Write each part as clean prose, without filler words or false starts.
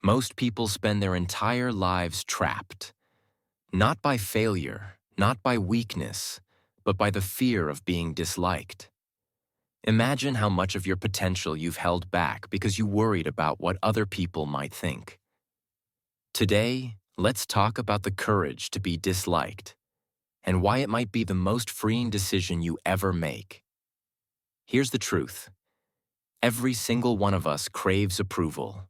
Most people spend their entire lives trapped, not by failure, not by weakness, but by the fear of being disliked. Imagine how much of your potential you've held back because you worried about what other people might think. Today, let's talk about the courage to be disliked and why it might be the most freeing decision you ever make. Here's the truth. Every single one of us craves approval.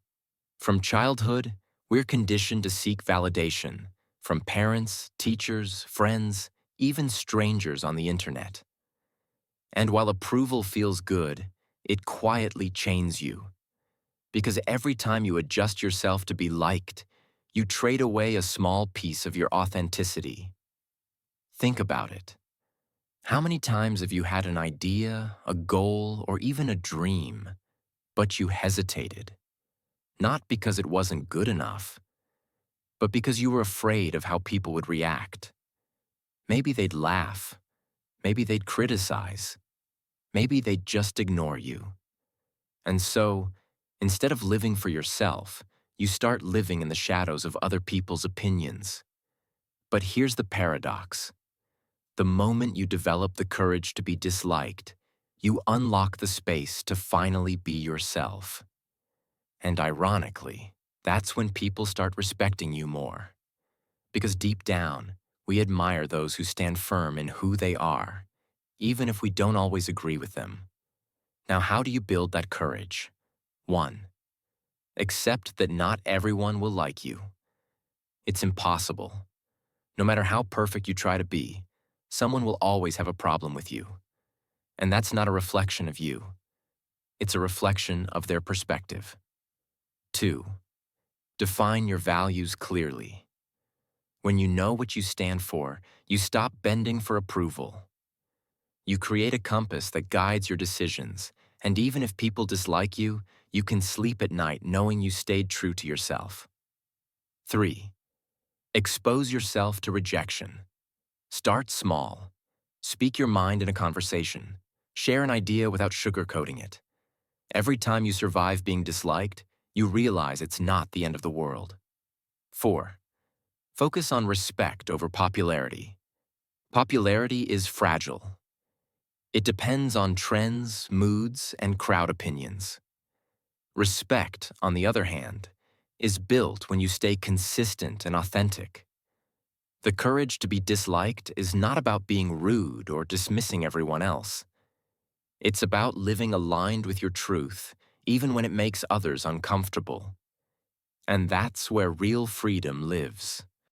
From childhood, we're conditioned to seek validation from parents, teachers, friends, even strangers on the internet. And while approval feels good, it quietly chains you. Because every time you adjust yourself to be liked, you trade away a small piece of your authenticity. Think about it. How many times have you had an idea, a goal, or even a dream, but you hesitated? Not because it wasn't good enough, but because you were afraid of how people would react. Maybe they'd laugh. Maybe they'd criticize. Maybe they'd just ignore you. And so, instead of living for yourself, you start living in the shadows of other people's opinions. But here's the paradox. The moment you develop the courage to be disliked, you unlock the space to finally be yourself. And ironically, that's when people start respecting you more. Because deep down, we admire those who stand firm in who they are, even if we don't always agree with them. Now, how do you build that courage? 1. Accept that not everyone will like you. It's impossible. No matter how perfect you try to be, someone will always have a problem with you. And that's not a reflection of you. It's a reflection of their perspective. 2. Define your values clearly. When you know what you stand for, you stop bending for approval. You create a compass that guides your decisions, and even if people dislike you, you can sleep at night knowing you stayed true to yourself. 3. Expose yourself to rejection. Start small. Speak your mind in a conversation. Share an idea without sugarcoating it. Every time you survive being disliked, you realize it's not the end of the world. 4. Focus on respect over popularity. Popularity is fragile. It depends on trends, moods, and crowd opinions. Respect, on the other hand, is built when you stay consistent and authentic. The courage to be disliked is not about being rude or dismissing everyone else. It's about living aligned with your truth, even when it makes others uncomfortable. And that's where real freedom lives.